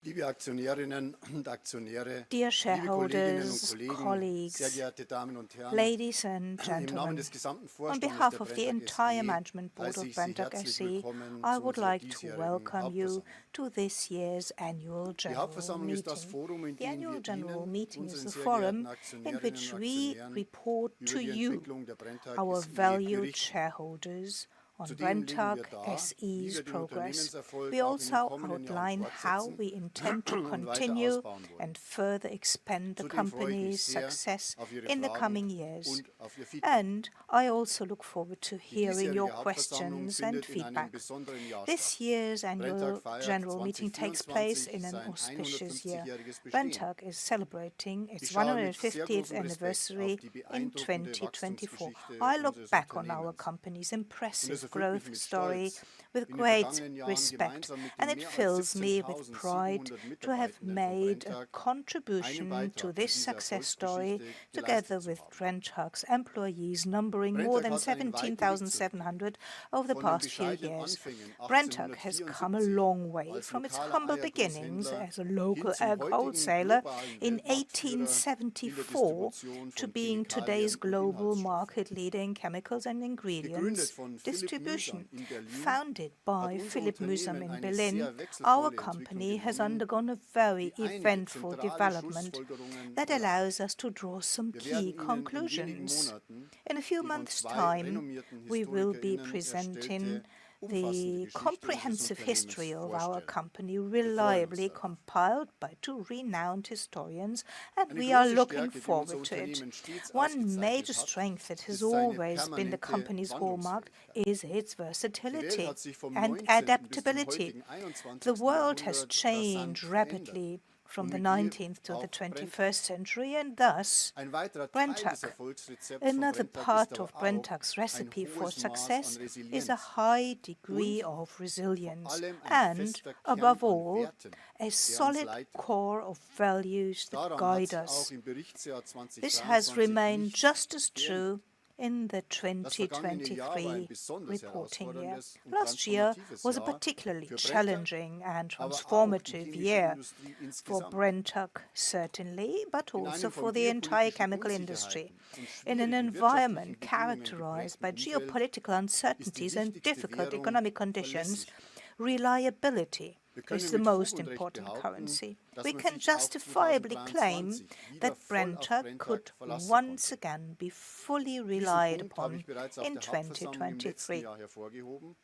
Liebe Aktionärinnen und Aktionäre, Dear liebe Kolleginnen und shareholders, Kollegen, sehr colleagues, geehrte Damen und Herren, ladies and im Namen gentlemen, des gesamten on Vorstandes behalf der of the Brenntag entire SE management board heiße of ich Sie Brenntag herzlich SE, willkommen I zu would unserer like to diesjährigen welcome you Hauptversammlung. to this year's annual Die general Hauptversammlung ist das meeting. Forum, in The dem annual wir general Ihnen, meeting is unseren the sehr geehrten forum in Aktionärinnen which und we Aktionären, report über to die you, Entwicklung der Brenntag our SE valued berichten. shareholders, on Zudem legen wir Brenntag dar, wie SE's wir den progress. Unternehmenserfolg We auch in den also kommenden Jahren outline how fortsetzen we intend to und weiter continue ausbauen wollen. and further expand the Zudem freue ich mich company's sehr success auf Ihre in the Fragen coming years. und auf Ihr Feedback. And I also look forward to Die hearing your diesjährige Hauptversammlung questions and findet in einem feedback. besonderen Jahr This statt. year's Brenntag annual feiert general meeting takes place 2024 in an sein auspicious year. 150-jähriges Bestehen. Brenntag is celebrating its Ich schaue mit sehr 150th großem Respekt anniversary auf die in beeindruckende 2024. Wachstumsgeschichte I look unseres back on our Unternehmens. company's Und es impressive erfüllt mich growth mit story Stolz, with in den great vergangenen Jahren respect, gemeinsam mit and den it mehr als fills me with pride 17.700 to have Mitarbeitenden von made a Brenntag einen contribution to Beitrag zu this dieser success story Erfolgsgeschichte together geleistet zu with haben. Brenntag's employees numbering more Brenntag than hat einen weiten Weg zurückgelegt. 17,700 over the Von den past few bescheidenen years. Anfängen Brenntag has come a 1874 long way als from its lokaler humble beginnings Eiergroßhändler as a hin local zum egg heutigen wholesaler globalen in Weltmarktführer in der 1874 Distribution to von being today's Chemikalien und global Inhaltsstoffen. market leader in chemicals and Gegründet ingredients von Philipp distribution. Mühsam in Berlin Founded hat by unser Philip Mühsam Unternehmen in eine Berlin, sehr our wechselvolle Entwicklung company has genommen, undergone a very die einige eventful zentrale development Schlussfolgerungen that erlaubt. allows us to draw some Wir key werden Ihnen in wenigen conclusions. Monaten In a few die von months' zwei time, renommierten we will be HistorikerInnen presenting erstellte umfassende the Geschichte unseres comprehensive Unternehmens history of our vorstellen. company, Wir freuen uns reliably darauf. compiled by two renowned historians, and Eine we are große looking Stärke, die unser forward to it. Unternehmen stets One major ausgezeichnet hat, strength that has ist seine always been the permanente company's hallmark Wandlungsfähigkeit. is its Die Welt versatility hat sich vom and 19. bis zum adaptability. heutigen 21. The world has Jahrhundert rasant changed verändert. rapidly from Und the mit ihr 19th to the auch Brenntag. 21st century, and thus Ein weiterer Teil des Brenntag. Erfolgsrezepts von Another Brenntag ist part aber of auch Brenntag's ein recipe for hohes Maß an success is a Resilienz high degree und of vor resilience allem ein and, fester Kern above an all, Werten, a der uns solid leitet. core of values that Daran hat guide sich us. auch im Berichtsjahr This has 2023 remained nichts just as geändert. true in the Das vergangene Jahr war ein 2023 besonders reporting year. herausforderndes und Last year transformatives was a Jahr particularly für Brenntag, challenging and aber auch die transformative chemische year Industrie for insgesamt. Brenntag, certainly, but In also einem for von the entire geopolitischen chemical industry. Unsicherheiten und In an schwierigen environment wirtschaftlichen Bedingungen characterized by geprägten Umfeld geopolitical ist die uncertainties and wichtigste difficult Währung economic conditions, Verlässlichkeit. reliability Wir können is the mit most Fug und Recht important behaupten, currency. dass We man can sich auch justifiably claim 2023 wieder that voll auf Brenntag Brenntag could verlassen once konnte. again be fully Diesen relied Punkt habe upon ich bereits auf in der Hauptversammlung im letzten 2023. Jahr hervorgehoben.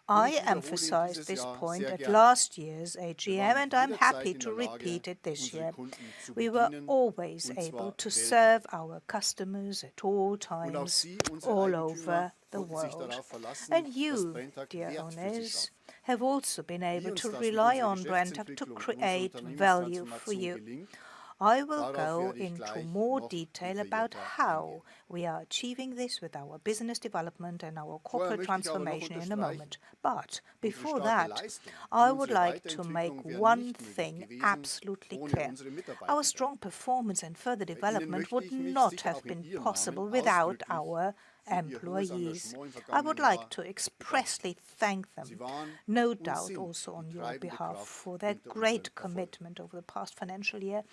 I Ich wiederhole ihn emphasized dieses this Jahr point sehr at gerne. last year's Wir AGM, waren and I'm jederzeit happy in to der Lage, repeat it this unsere year. Kunden zu We were bedienen, always und able zwar to weltweit. serve our customers at all Und auch times, Sie, unsere all Eigentümer, over the konnten sich world. darauf verlassen, And dass you, Brenntag dear Wert für Sie owners, schafft. have also been Wie able uns to das mit rely unserer on Brenntag to Geschäftsentwicklung und unserer create value for Unternehmenstransformation you. gelingt, I will darauf go werde ich into gleich more noch detail about detaillierter how eingehen. we are achieving this with our business development and our Vorher corporate möchte ich aber noch transformation in a unterstreichen, moment. But unsere before starke that, Leistung I und would unsere like to make Weiterentwicklung wären one nicht möglich thing gewesen absolutely ohne clear. unsere Our Mitarbeitenden. strong performance and further Ihnen development möchte would ich mich not sicher have auch in been Ihrem possible Namen without ausdrücklich our für Ihr hohes employees. Engagement im I would vergangenen like Jahr to bedanken. expressly thank Sie them, waren no und doubt sind also on die your treibende behalf, Kraft for their hinter great unserem Erfolg. commitment over the past financial year.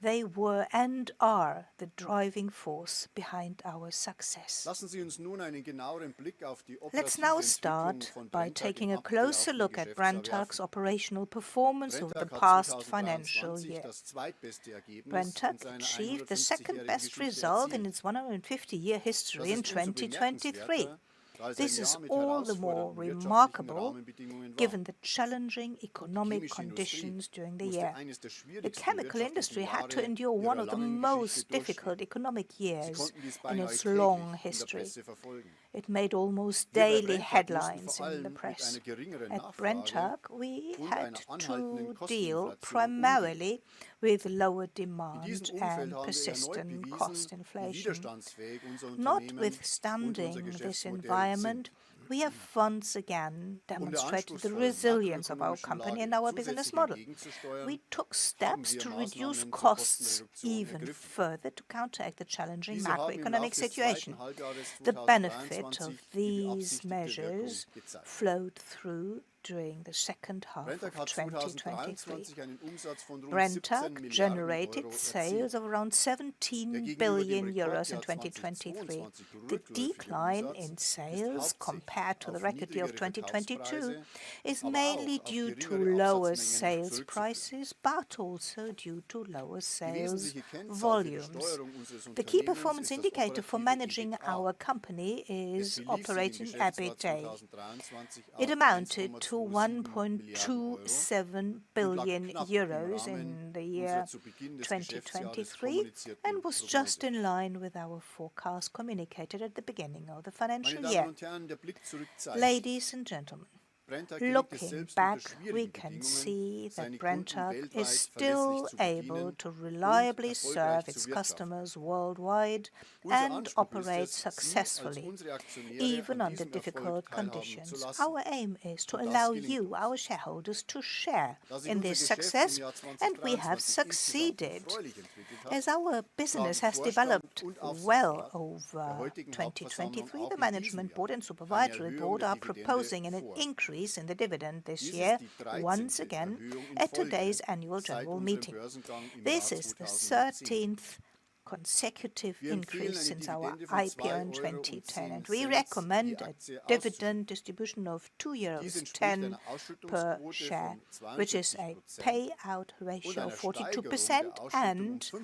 They were and are the driving force behind our success. Lassen Sie uns nun einen genaueren Blick auf die Let's operative now Entwicklung start von by Brenntag taking im a closer abgelaufenen look at Geschäftsjahr Brenntag's werfen. operational performance over the Brenntag hat past financial 2023 year. das zweitbeste Ergebnis in Brenntag seiner achieved the 150-jährigen second best Geschichte result in erzielt. its 150-year Das history in ist umso 2023. bemerkenswerter, da es ein This is Jahr mit all the more herausfordernden wirtschaftlichen remarkable Rahmenbedingungen war. given the challenging Die economic chemische Industrie conditions during the musste year. eines der The schwierigsten chemical industry wirtschaftlichen had to Jahre endure one ihrer of the langen most Geschichte difficult durchstehen. economic Sie years konnten dies in beinahe its täglich long in der history. Presse verfolgen. It made almost Wir bei daily Brenntag mussten headlines vor in the allem mit press. einer geringeren At Nachfrage Brenntag, we und had einer anhaltenden to deal Kosteninflation primarily with lower In demand diesem Umfeld and haben wir erneut persistent cost bewiesen, wie inflation. widerstandsfähig unser Unternehmen und unser Notwithstanding this Geschäftsmodell environment, sind. we have once again Um der demonstrated the anspruchsvollen resilience of our makroökonomischen company and Lage our business zusätzlich model. entgegenzusteuern, We took haben steps wir to reduce Maßnahmen zur costs Kostenreduktion even ergriffen. further to counteract the challenging Diese haben im macroeconomic Laufe des situation. zweiten Halbjahres The benefit 2023 of die these beabsichtigte Wirkung measures gezeigt. flowed through during the second half Brenntag of hat 2023. 2023 einen Umsatz von rund 17 Brenntag Milliarden generated Euro sales erzielt. of around Der 17 gegenüber billion dem euros in Rekordjahr 2023. 2022 The rückläufige decline Umsatz in ist sales hauptsächlich compared to the auf record year of niedrigere 2022 Verkaufspreise, is aber mainly auch auf due to geringere lower Absatzmengen sales zurückzuführen. prices, but also due to lower Die sales wesentliche Kennzahl für die volumes. Steuerung unseres The key Unternehmens performance ist das indicator for operative managing EBITDA. our company Es is belief sich im operating Geschäftsjahr EBITDA. 2023 It auf amounted to 1,27 Milliarden Euro 1.27 und lag billion knapp im euros Rahmen in the unserer year zu Beginn des Geschäftsjahres 2023 kommunizierten and was just Prognose. in line with our forecast communicated at the beginning of the Meine financial Damen year. und Herren, der Blick zurück zeigt, Ladies and gentlemen, Brenntag gelingt es looking selbst unter back, we schwierigen can Bedingungen, see seine that Kunden Brenntag weltweit is verlässlich still zu able bedienen to und reliably erfolgreich serve zu its wirtschaften. customers worldwide Unser and Anspruch ist operate es, Sie als successfully, unsere Aktionäre even an under diesem Erfolg difficult teilhaben zu conditions. lassen. Our aim is to Und das allow gelingt you, uns. our shareholders, to share Da sich in unser this Geschäft im success, Jahr and we have 2023 insgesamt succeeded. erfreulich entwickelt hat, As our business has Vorstand developed und well Aufsichtsrat der over heutigen Hauptversammlung 2023, auch the in diesem Management Jahr Board and eine Supervisory Erhöhung Board der are Dividende proposing an vor. increase in the dividend this Dies year, ist die 13. once again, Erhöhung in at Folge today's annual seit general unserem meeting. Börsengang im This Jahr is the 2010. 13th consecutive Wir empfehlen increase eine since our Dividende von IPO in 2,10 2010, and we Euro recommend je a Aktie dividend auszuschütten. distribution of Dies €2.10 entspricht einer per Ausschüttungsquote share, von which is a 42% payout und ratio einer of Steigerung 42% der Ausschüttung um and 5%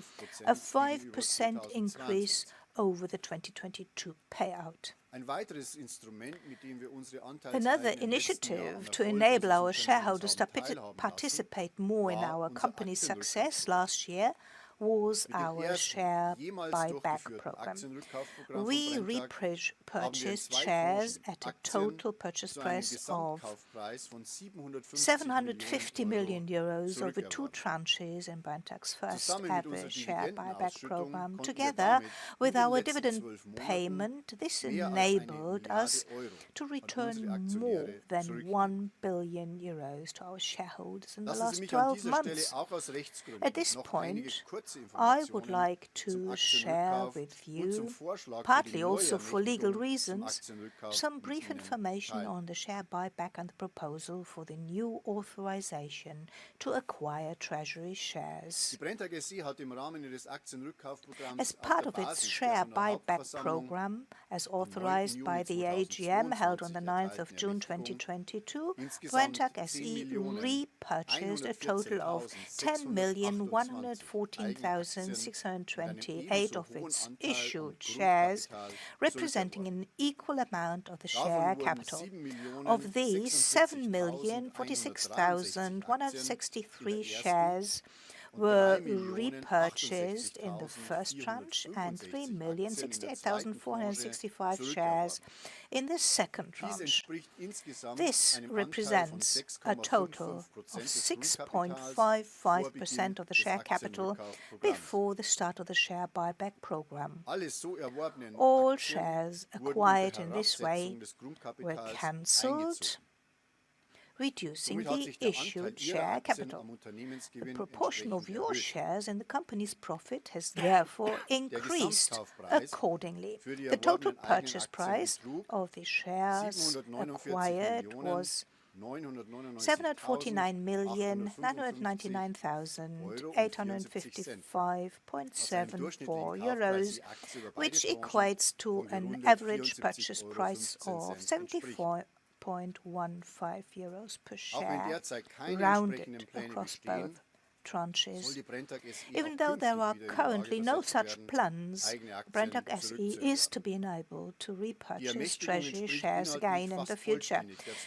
a gegenüber 5% increase 2022. over the 2022 payout. Ein weiteres Instrument, mit dem wir unsere Another Anteilseigner im letzten Jahr am initiative to Erfolg enable unseres our Unternehmens shareholders to haben teilhaben lassen, participate more in war our unser company's success Aktienrückkaufprogramm. last year was Mit dem our ersten share jemals buyback durchgeführten program. Aktienrückkaufprogramm von We Brenntag haben wir in repurchased 2 shares Tranchen at a Aktien total purchase zu einem price of Gesamtkaufpreis von 750 million euros over 2 zurückerworben. tranches in Brenntag's first Zusammen mit unserer ever share buyback Dividendenausschüttung program. konnten wir Together damit with in den our letzten dividend 12 Monaten payment, this mehr als eine enabled Milliarde us Euro to an return unsere more Aktionäre than zurückgeben. 1 billion euros to our shareholders in the Lassen Sie last mich an 12 dieser Stelle months. auch aus Rechtsgründen At this noch einige point, kurze I would Informationen like zum to share Aktienrückkauf with und zum you, Vorschlag für die partly also for legal Neuermächtigung zum reasons, Aktienrückkauf some mit brief Ihnen information teilen. on the share buyback and the proposal for the new authorization to acquire treasury shares. Die Brenntag SE hat im Rahmen ihres Aktienrückkaufprogramms As auf part der of its Basis share der buyback Hauptversammlung program, as am 9. authorized by Juni the AGM held on the 9th of 2022 June erteilten Ermächtigung 2022, insgesamt Brenntag SE repurchased a total of 10,114,628 of its issued shares, representing an equal amount of the share capital. Of these, 7,046,163 shares were repurchased in the first tranche and 3,068,465 shares in the second tranche. This represents a total of 6.55% of the share capital before the start of the share buyback program. All shares acquired in this way were cancelled, reducing the issued share capital. The proportion of your shares in the company's profit has therefore increased accordingly. The total purchase price of the shares acquired was €749,999,855.74, which equates to an average purchase price of €74.15 per share, rounded across both tranches. Even though there are currently no such plans, Brenntag SE is to be enabled to repurchase treasury shares again in the future.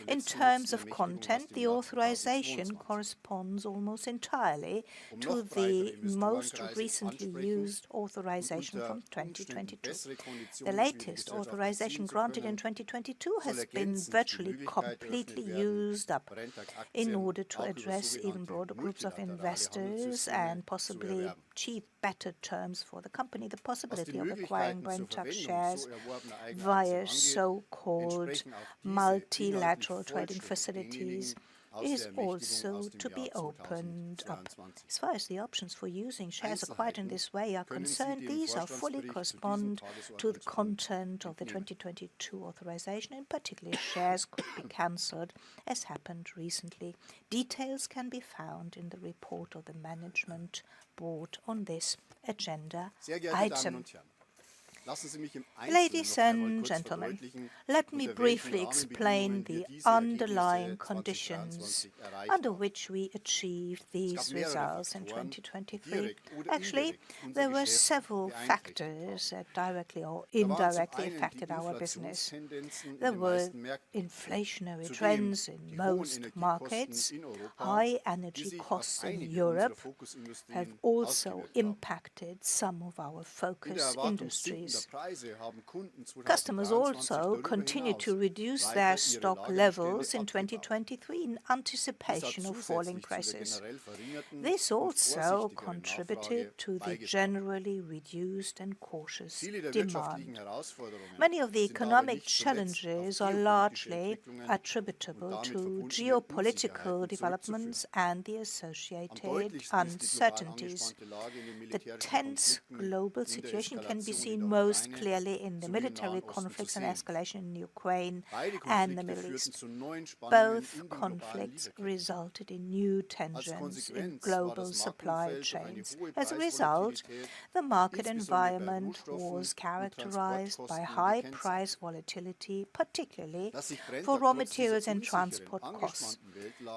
In terms of content, the authorization corresponds almost entirely to the most recently used authorization from 2022. The latest authorization granted in 2022 has been virtually completely used up in order to address even broader groups of investors and possibly achieve better terms for the company. The possibility of acquiring Brenntag shares via so-called multilateral trading facilities is also to be opened up. As far as the options for using shares acquired in this way are concerned, these are fully correspond to the content of the 2022 authorization. In particular, shares could be cancelled, as happened recently. Details can be found in the report of the Management Board on this agenda item. Ladies and gentlemen, let me briefly explain the underlying conditions under which we achieved these results in 2023. Actually, there were several factors that directly or indirectly affected our business. There were inflationary trends in most markets. High energy costs in Europe have also impacted some of our focus industries. Customers also continued to reduce their stock levels in 2023 in anticipation of falling prices. This also contributed to the generally reduced and cautious demand. Many of the economic challenges are largely attributable to geopolitical developments and the associated uncertainties. The tense global situation can be seen most clearly in the military conflicts and escalation in Ukraine and the Middle East. Both conflicts resulted in new tensions in global supply chains. As a result, the market environment was characterized by high price volatility, particularly for raw materials and transport costs.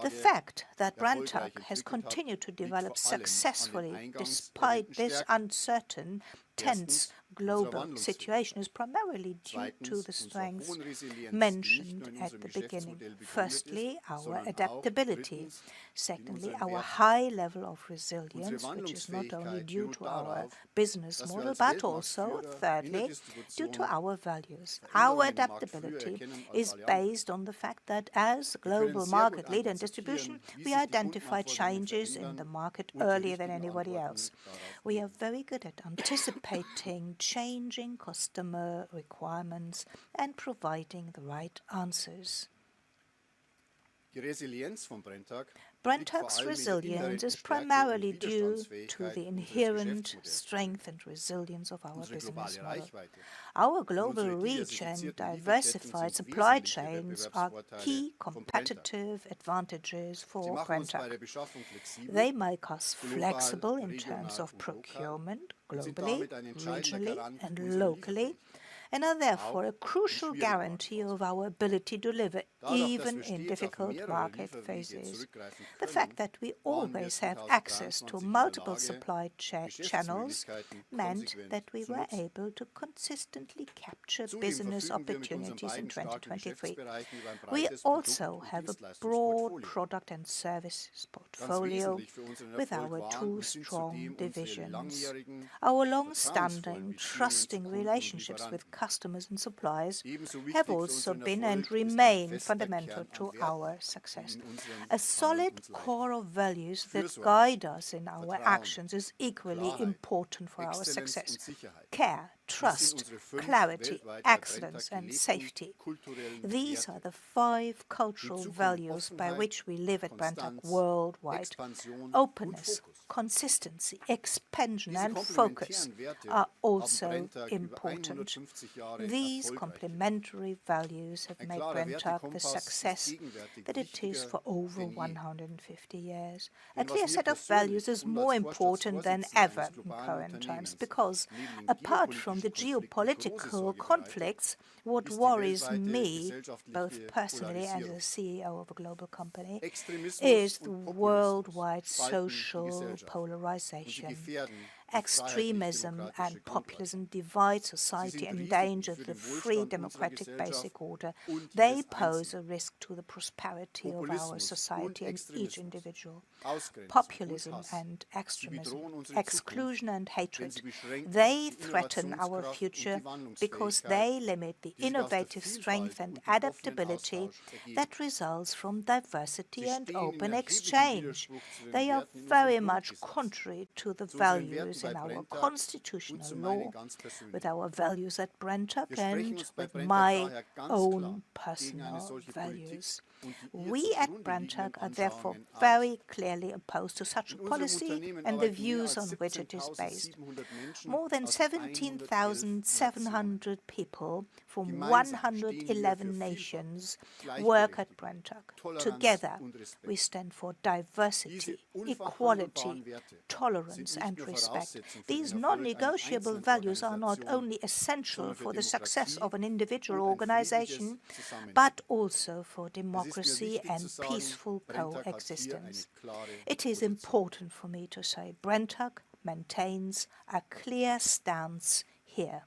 The fact that Brenntag has continued to develop successfully despite this uncertain, tense global situation is primarily due to the strengths mentioned at the beginning. Firstly, our adaptability. Secondly, our high level of resilience, which is not only due to our business model, but also, thirdly, due to our values. Our adaptability is based on the fact that as global market leader in distribution, we identify changes in the market earlier than anybody else. We are very good at anticipating changing customer requirements and providing the right answers. Brenntag's resilience is primarily due to the inherent strength and resilience of our business model. Our global reach and diversified supply chains are key competitive advantages for Brenntag. They make us flexible in terms of procurement globally, regionally, and locally, and are therefore a crucial guarantee of our ability to deliver even in difficult market phases. The fact that we always have access to multiple supply channels meant that we were able to consistently capture business opportunities in 2023. We also have a broad product and services portfolio with our two strong divisions. Our long-standing, trusting relationships with customers and suppliers have also been and remain fundamental to our success. A solid core of values that guide us in our actions is equally important for our success. Care, trust, clarity, excellence, and safety. These are the 5 cultural values by which we live at Brenntag worldwide. Openness, consistency, expansion, and focus are also important. These complementary values have made Brenntag the success that it is for over 150 years. A clear set of values is more important than ever in current times because, apart from the geopolitical conflicts, what worries me, both personally and as a CEO of a global company, is the worldwide social polarization. Extremism and populism divide society and endanger the free democratic basic order. They pose a risk to the prosperity of our society and each individual. Populism and extremism, exclusion and hatred, they threaten our future because they limit the innovative strength and adaptability that results from diversity and open exchange. They are very much contrary to the values in our constitutional law, with our values at Brenntag and with my own personal values. We at Brenntag are therefore very clearly opposed to such a policy and the views on which it is based. More than 17,700 people from 111 nations work at Brenntag. Together, we stand for diversity, equality, tolerance and respect. These non-negotiable values are not only essential for the success of an individual organization, but also for democracy and peaceful coexistence. It is important for me to say Brenntag maintains a clear stance here.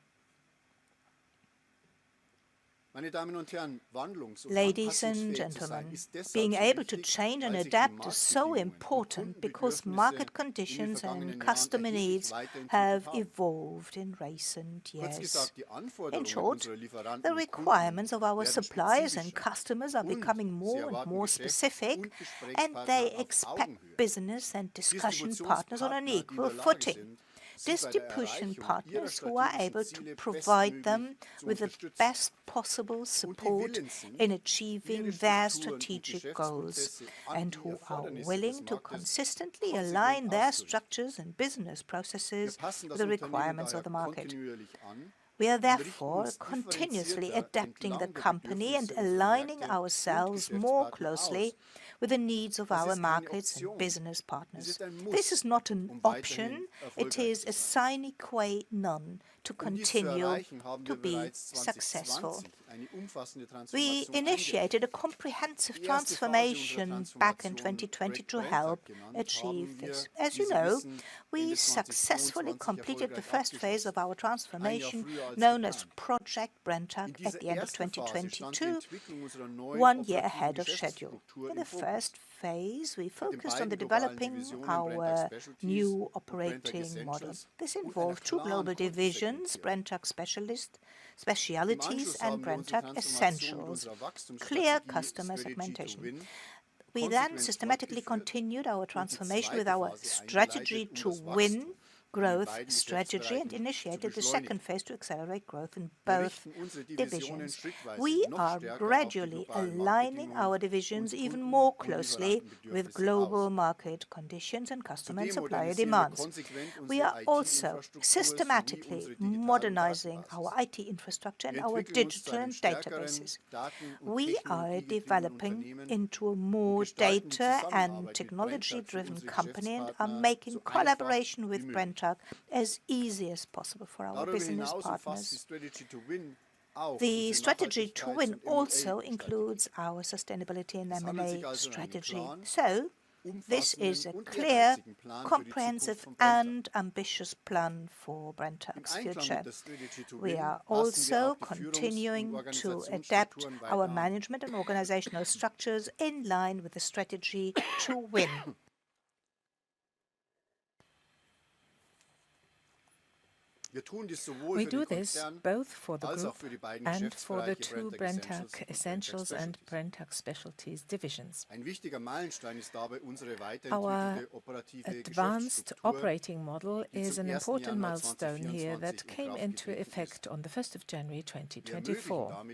Ladies and gentlemen, being able to change and adapt is so important because market conditions and customer needs have evolved in recent years. In short, the requirements of our suppliers and customers are becoming more and more specific, and they expect business and discussion partners on an equal footing. Distribution partners who are able to provide them with the best possible support in achieving their strategic goals and who are willing to consistently align their structures and business processes with the requirements of the market. We are therefore continuously adapting the company and aligning ourselves more closely with the needs of our markets and business partners. This is not an option, it is a sine qua non to continue to be successful. We initiated a comprehensive transformation back in 2020 to help achieve this. As you know, we successfully completed the first phase of our transformation, known as Project Brenntag, at the end of 2022, 1 year ahead of schedule. In the first phase, we focused on developing our new operating model. This involved two global divisions, Brenntag Specialities and Brenntag Essentials, clear customer segmentation. We then systematically continued our transformation with our strategy to win growth strategy and initiated the second phase to accelerate growth in both divisions. We are gradually aligning our divisions even more closely with global market conditions and customer and supplier demands. We are also systematically modernizing our IT infrastructure and our digital and databases. We are developing into a more data and technology-driven company and are making collaboration with Brenntag as easy as possible for our business partners. The strategy to win also includes our sustainability and M&A strategy. So, this is a clear, comprehensive and ambitious plan for Brenntag's future. We are also continuing to adapt our management and organizational structures in line with the strategy to win. We do this both for the group and for the two Brenntag Essentials and Brenntag Specialties divisions. Our advanced operating model is an important milestone here that came into effect on the 1st of January 2024.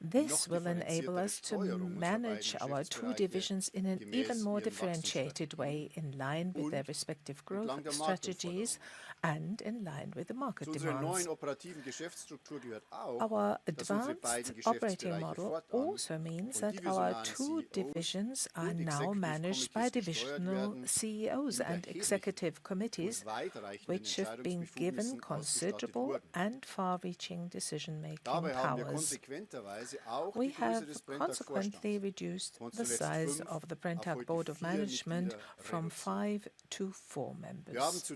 This will enable us to manage our two divisions in an even more differentiated way, in line with their respective growth strategies and in line with the market demands. Our advanced operating model also means that our two divisions are now managed by divisional CEOs and executive committees, which have been given considerable and far-reaching decision-making powers. We have consequently reduced the size of the Brenntag Board of Management from 5 to 4 members.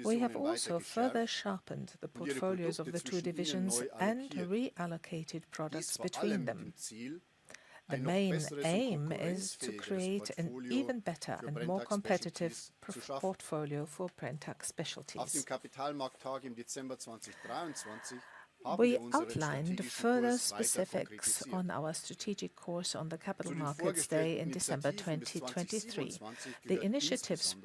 We have also further sharpened the portfolios of the two divisions and reallocated products between them. The main aim is to create an even better and more competitive portfolio for Brenntag Specialties. We outlined further specifics on our strategic course on the Capital Markets Day in December 2023. The initiatives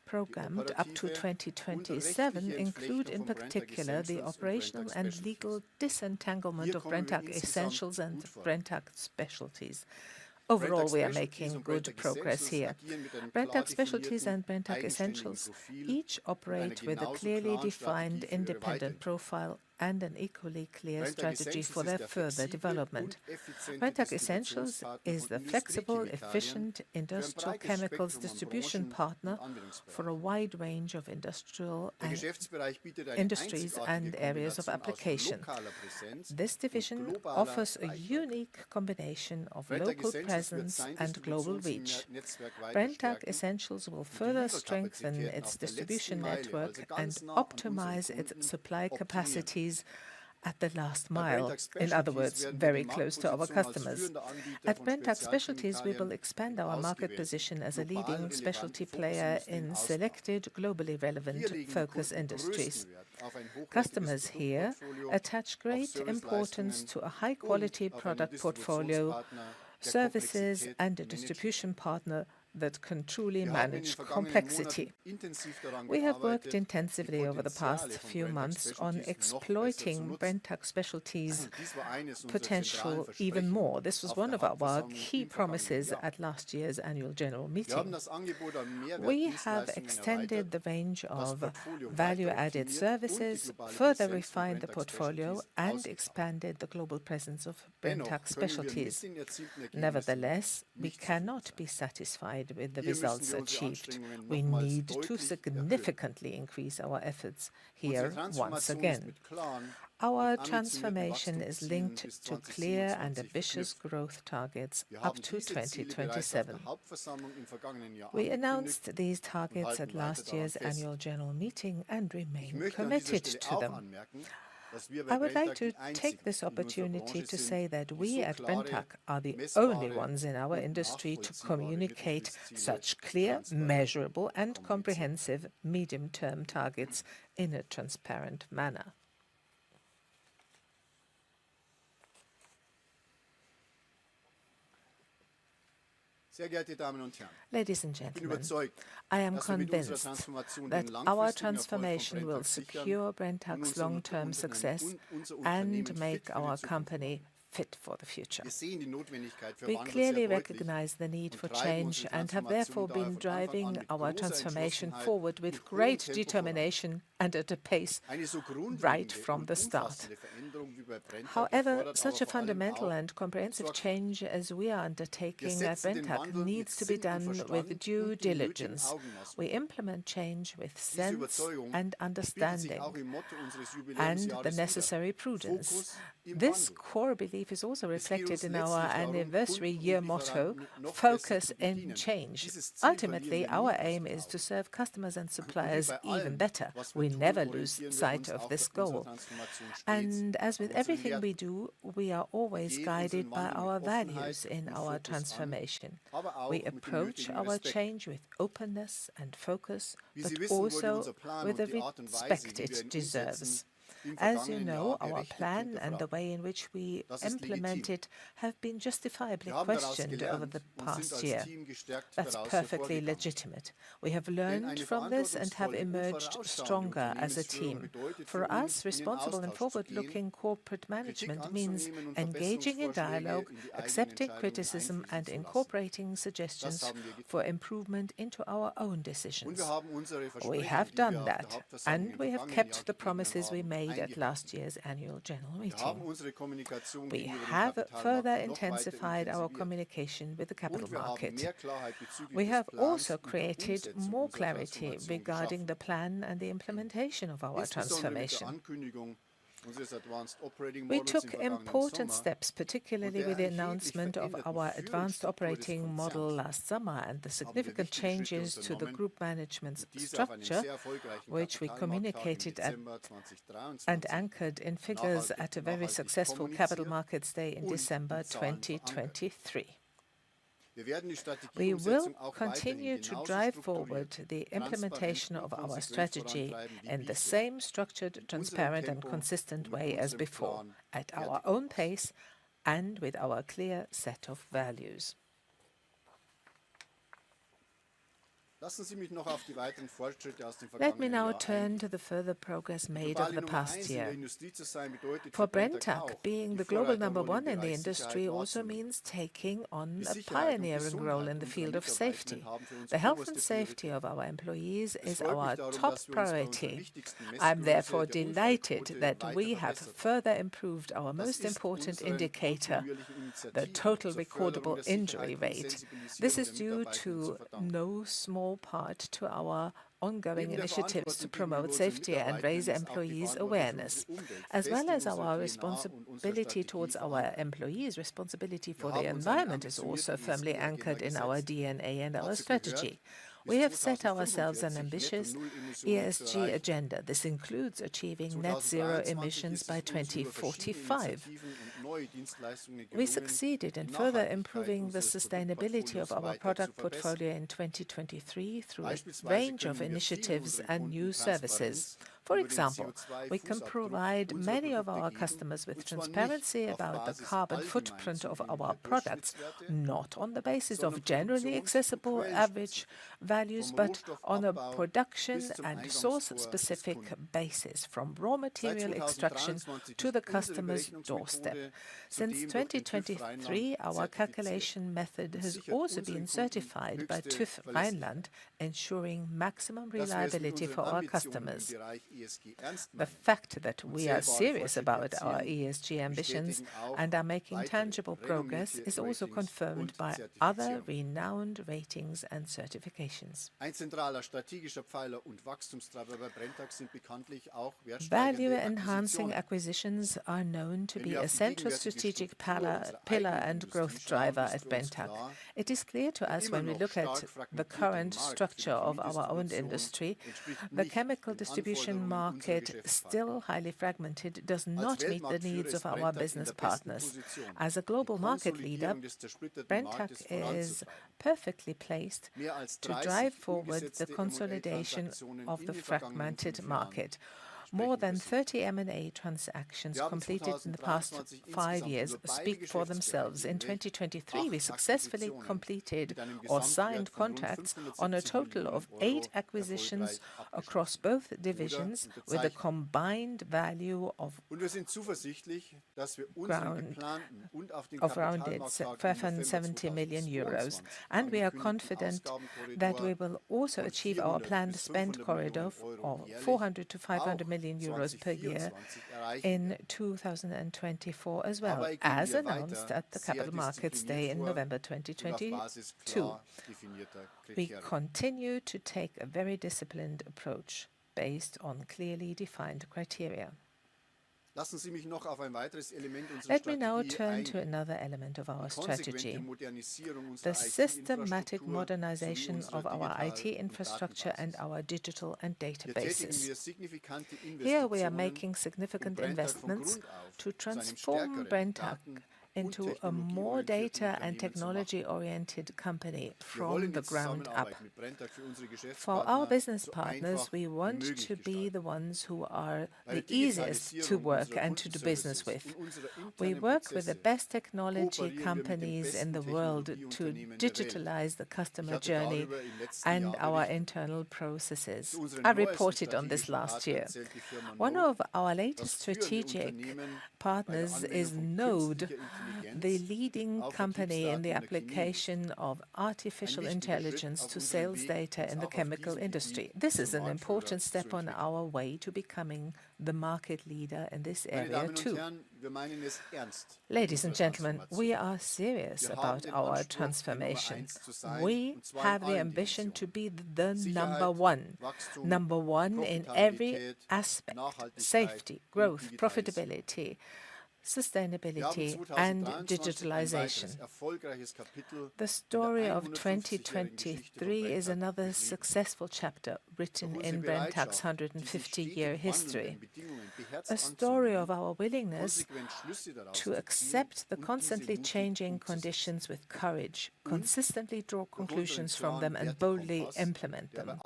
programmed up to 2027 include in particular the operational and legal disentanglement of Brenntag Essentials and Brenntag Specialties. Overall, we are making good progress here. Brenntag Specialties and Brenntag Essentials each operate with a clearly defined independent profile and an equally clear strategy for their further development. Brenntag Essentials is the flexible, efficient industrial chemicals distribution partner for a wide range of industries and areas of application. This division offers a unique combination of local presence and global reach. Brenntag Essentials will further strengthen its distribution network and optimize its supply capacities at the last mile, in other words, very close to our customers. At Brenntag Specialties, we will expand our market position as a leading specialty player in selected, globally relevant focus industries. Customers here attach great importance to a high-quality product portfolio, services, and a distribution partner that can truly manage complexity. We have worked intensively over the past few months on exploiting Brenntag Specialties' potential even more. This was one of our key promises at last year's annual general meeting. We have extended the range of value-added services, further refined the portfolio, and expanded the global presence of Brenntag Specialties. Nevertheless, we cannot be satisfied with the results achieved. We need to significantly increase our efforts here once again. Our transformation is linked to clear and ambitious growth targets up to 2027. We announced these targets at last year's annual general meeting and remain committed to them. I would like to take this opportunity to say that we at Brenntag are the only ones in our industry to communicate such clear, measurable, and comprehensive medium-term targets in a transparent manner. Ladies and gentlemen, I am convinced that our transformation will secure Brenntag's long-term success and make our company fit for the future. We clearly recognize the need for change and have therefore been driving our transformation forward with great determination and at a pace right from the start. However, such a fundamental and comprehensive change as we are undertaking at Brenntag needs to be done with due diligence. We implement change with sense and understanding and the necessary prudence. This core belief is also reflected in our anniversary year motto, Focus in Change. Ultimately, our aim is to serve customers and suppliers even better. We never lose sight of this goal. And as with everything we do, we are always guided by our values in our transformation. We approach our change with openness and focus, but also with the respect it deserves. As you know, our plan and the way in which we implement it have been justifiably questioned over the past year. That's perfectly legitimate. We have learned from this and have emerged stronger as a team. For us, responsible and forward-looking corporate management means engaging in dialogue, accepting criticism, and incorporating suggestions for improvement into our own decisions. We have done that, and we have kept the promises we made at last year's annual general meeting. We have further intensified our communication with the capital market. We have also created more clarity regarding the plan and the implementation of our transformation. We took important steps, particularly with the announcement of our advanced operating model last summer and the significant changes to the group management's structure, which we communicated and anchored in figures at a very successful Capital Markets Day in December 2023. We will continue to drive forward the implementation of our strategy in the same structured, transparent, and consistent way as before, at our own pace and with our clear set of values. Let me now turn to the further progress made over the past year. For Brenntag, being the global number one in the industry also means taking on a pioneering role in the field of safety. The health and safety of our employees is our top priority. I'm therefore delighted that we have further improved our most important indicator, the total recordable injury rate. This is due to no small part to our ongoing initiatives to promote safety and raise employees' awareness, as well as our responsibility towards our employees. Responsibility for the environment is also firmly anchored in our DNA and our strategy. We have set ourselves an ambitious ESG agenda. This includes achieving net zero emissions by 2045. We succeeded in further improving the sustainability of our product portfolio in 2023 through a range of initiatives and new services. For example, we can provide many of our customers with transparency about the carbon footprint of our products, not on the basis of generally accessible average values, but on a production and source-specific basis, from raw material extraction to the customer's doorstep. Since 2023, our calculation method has also been certified by TÜV Rheinland, ensuring maximum reliability for our customers. The fact that we are serious about our ESG ambitions and are making tangible progress is also confirmed by other renowned ratings and certifications. Value-enhancing acquisitions are known to be a central strategic pillar and growth driver at Brenntag. It is clear to us when we look at the current structure of our own industry, the chemical distribution market, still highly fragmented, does not meet the needs of our business partners. As a global market leader, Brenntag is perfectly placed to drive forward the consolidation of the fragmented market. More than 30 M&A transactions completed in the past 5 years speak for themselves. In 2023, we successfully completed or signed contracts on a total of 8 acquisitions across both divisions with a combined value of around 570 million euros. And we are confident that we will also achieve our planned spend corridor of 400 to 500 million euros per year in 2024 as well, as announced at the Capital Markets Day in November 2022. We continue to take a very disciplined approach based on clearly defined criteria. Let me now turn to another element of our strategy, the systematic modernization of our IT infrastructure and our digital and databases. Here we are making significant investments to transform Brenntag into a more data and technology-oriented company from the ground up. For our business partners, we want to be the ones who are the easiest to work and to do business with. We work with the best technology companies in the world to digitalize the customer journey and our internal processes. I reported on this last year. One of our latest strategic partners is Node, the leading company in the application of artificial intelligence to sales data in the chemical industry. This is an important step on our way to becoming the market leader in this area too. Ladies and gentlemen, we are serious about our transformation. We have the ambition to be the number one in every aspect: safety, growth, profitability, sustainability and digitalization. The story of 2023 is another successful chapter written in Brenntag's 150-year history. A story of our willingness to accept the constantly changing conditions with courage, consistently draw conclusions from them and boldly implement them.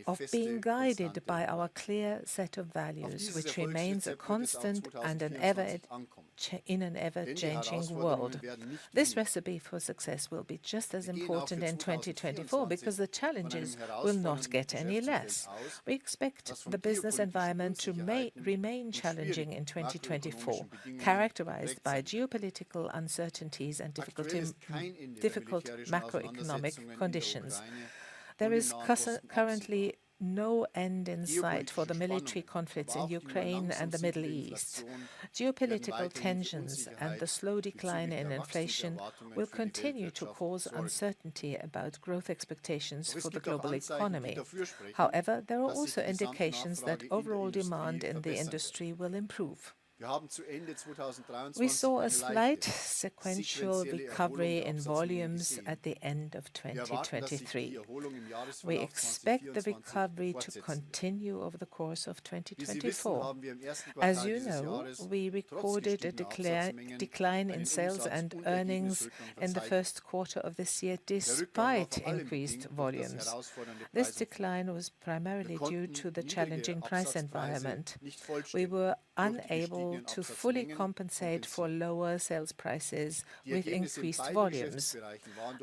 Of being guided by our clear set of values, which remains a constant and an ever in an ever-changing world. This recipe for success will be just as important in 2024 because the challenges will not get any less. We expect the business environment to remain challenging in 2024, characterized by geopolitical uncertainties and difficult macroeconomic conditions. There is currently no end in sight for the military conflicts in Ukraine and the Middle East. Geopolitical tensions and the slow decline in inflation will continue to cause uncertainty about growth expectations for the global economy. However, there are also indications that overall demand in the industry will improve. We saw a slight sequential recovery in volumes at the end of 2023. We expect the recovery to continue over the course of 2024. As you know, we recorded a decline in sales and earnings in the first quarter of this year despite increased volumes. This decline was primarily due to the challenging price environment. We were unable to fully compensate for lower sales prices with increased volumes.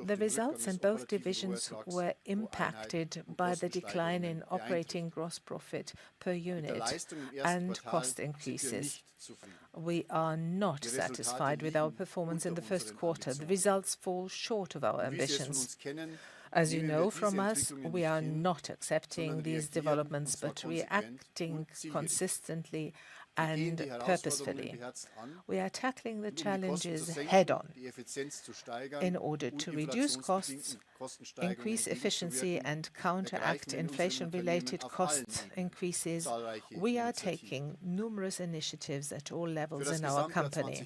The results in both divisions were impacted by the decline in operating gross profit per unit and cost increases. We are not satisfied with our performance in the first quarter. The results fall short of our ambitions. As you know from us, we are not accepting these developments but reacting consistently and purposefully. We are tackling the challenges head-on in order to reduce costs, increase efficiency and counteract inflation-related cost increases. We are taking numerous initiatives at all levels in our company.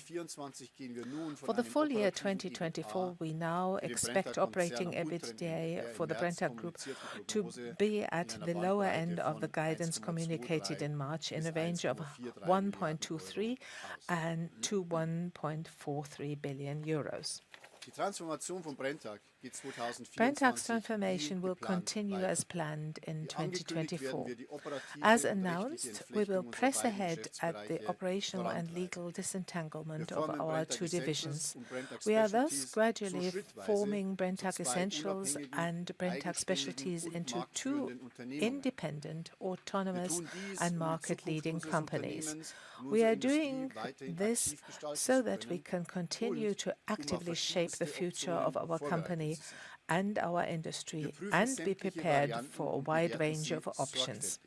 For the full year 2024, we now expect operating EBITDA for the Brenntag Group to be at the lower end of the guidance communicated in March in a range of 1.23 to 1.43 billion euros. Brenntag's transformation will continue as planned in 2024. As announced, we will press ahead at the operational and legal disentanglement of our two divisions. We are thus gradually forming Brenntag Essentials and Brenntag Specialties into two independent, autonomous and market-leading companies. We are doing this so that we can continue to actively shape the future of our company and our industry and be prepared for a wide range of options.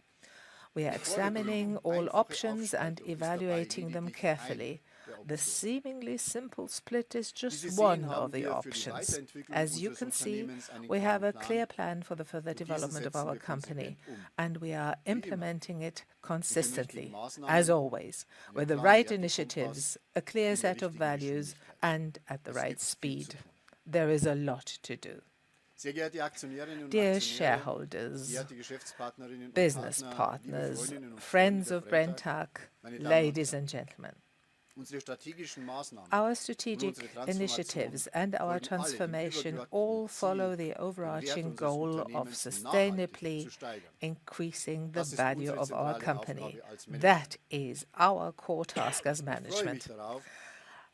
We are examining all options and evaluating them carefully. The seemingly simple split is just one of the options. As you can see, we have a clear plan for the further development of our company, and we are implementing it consistently, as always, with the right initiatives, a clear set of values, and at the right speed. There is a lot to do. Dear shareholders, business partners, friends of Brenntag, ladies and gentlemen, our strategic initiatives and our transformation all follow the overarching goal of sustainably increasing the value of our company. That is our core task as management.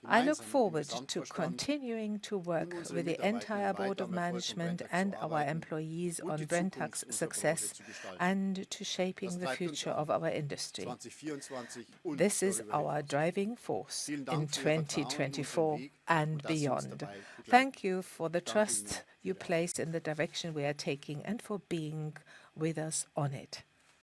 I look forward to continuing to work with the entire Board of Management and our employees on Brenntag's success and to shaping the future of our industry. This is our driving force in 2024 and beyond. Thank you for the trust you place in the direction we are taking and for being with us on it.